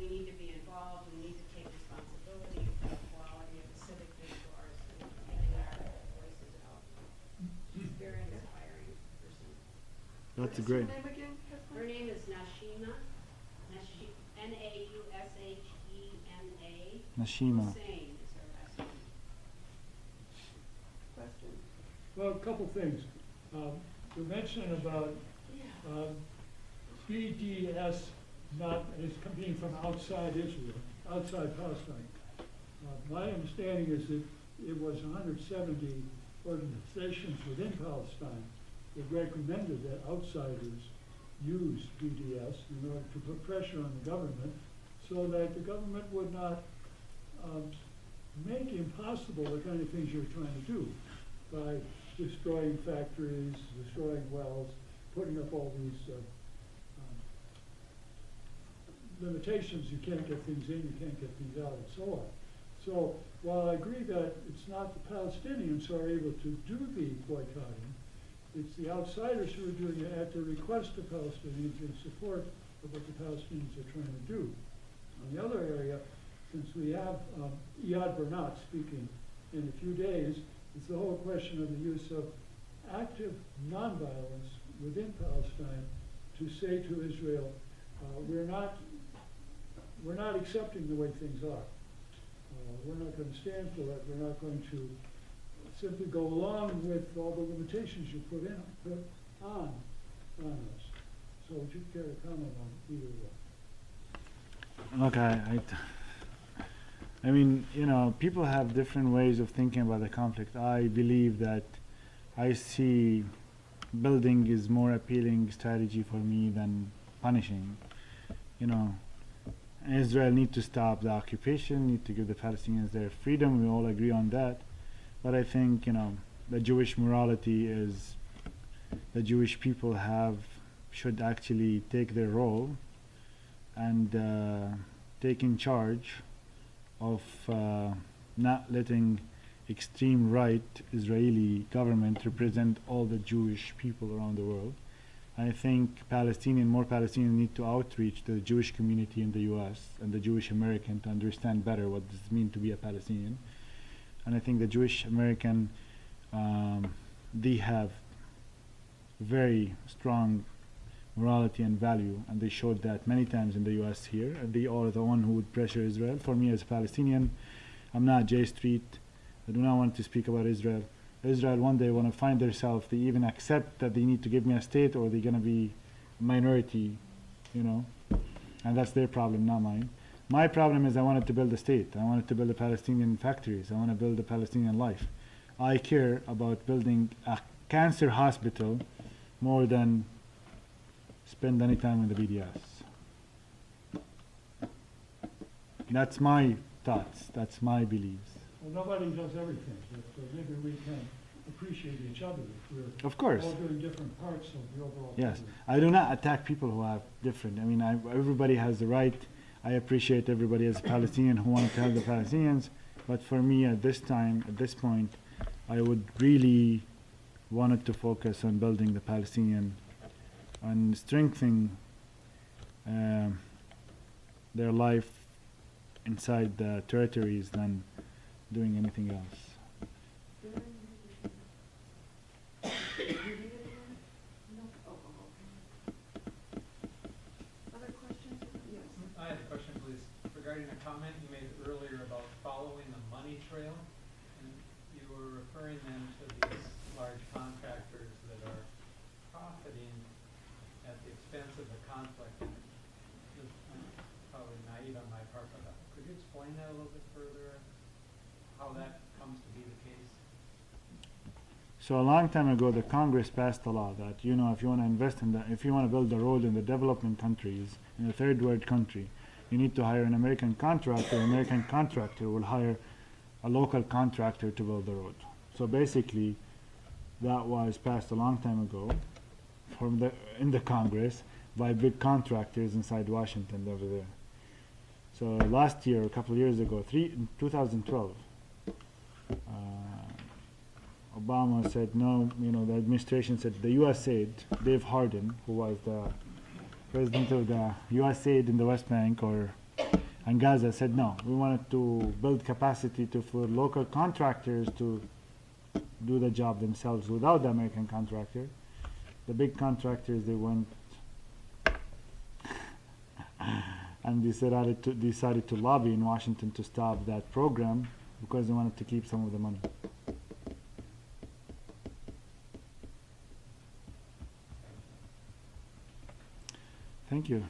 we need to be involved, we need to take responsibility for the quality of the civic discourse and getting our voices out. She's a very inspiring person. That's What's great. her name again, Her Kathleen? name is Nashima, Naushema. Nashima. Hussein is her last name. Question. Well, a couple things. You mentioned about BDS is coming from outside Israel, outside Palestine. My understanding is that it was 170 organizations within Palestine that recommended that outsiders use BDS in order to put pressure on the government so that the government would not make impossible the kind of things you're trying to do by destroying factories, destroying wells, putting up all these limitations. You can't get things in, you can't get things out, and so on. So while I agree that it's not the Palestinians who are able to do the boycotting, it's the outsiders who are doing it at the request of Palestinians in support of what the Palestinians are trying to do. On the other area, since we have Iyad Bernat speaking in a few days, it's the whole question of the use of active nonviolence within Palestine to say to Israel, we're not accepting the way things are. We're not going to stand for it. We're not going to simply go along with all the limitations you put on us. So would you care to comment on either of them? Look, I mean, you know, people have different ways of thinking about the conflict. I believe that I see building is more appealing strategy for me than punishing. You know, Israel need to stop the occupation, need to give the Palestinians their freedom. We all agree on that. But I think, you know, the Jewish morality is the Jewish people should actually take their role and take in charge of not letting extreme right Israeli government represent all the Jewish people around the world. I think more Palestinians need to outreach to the Jewish community in the US and the Jewish American to understand better what does it mean to be a Palestinian. And I think the Jewish American, they have very strong morality and value, and they showed that many times in the US here, and they are the one who would pressure Israel. For me as a Palestinian, I'm not J Street. I do not want to speak about Israel. Israel one day want to find themselves, they even accept that they need to give me a state, or they're going to be a minority, you know, and that's their problem, not mine. My problem is I wanted to build a state. I wanted to build a Palestinian factories. I want to build a Palestinian life. I care about building a cancer hospital more than spend any time in the BDS. That's my thoughts. That's my beliefs. Well, nobody does everything, so maybe we can appreciate each other if we're Of course. all doing different parts of the overall Yes, picture. I do not attack people who are different. I mean, everybody has the right. I appreciate everybody as a Palestinian who wanted to help the Palestinians, but for me at this time, at this point, I would really wanted to focus on building the Palestinian and strengthening their life inside the territories than doing anything else. Other questions? Yes. I have a question, please, regarding a comment you made earlier about following the money trail. And you were referring then to these large contractors that are profiting at the expense of the conflict. This is probably naive on my part, but could you explain that a little bit further, how that comes to be the case? So a long time ago, the Congress passed a law that, you know, if you want to invest in if you want to build a road in the development countries, in a third world country, you need to hire an American contractor. An American contractor will hire a local contractor to build the road. So basically, that was passed a long time ago in the Congress by big contractors inside Washington over there. So last year, a couple of years ago, in 2012, Obama said no, you know, the administration said the USAID, Dave Hardin, who was the president of the USAID in the West Bank and Gaza, said no, we wanted to build capacity for local contractors to do the job themselves without the American contractor. The big contractors, they went and decided to lobby in Washington to stop that program because they wanted to keep some of the money. Thank you.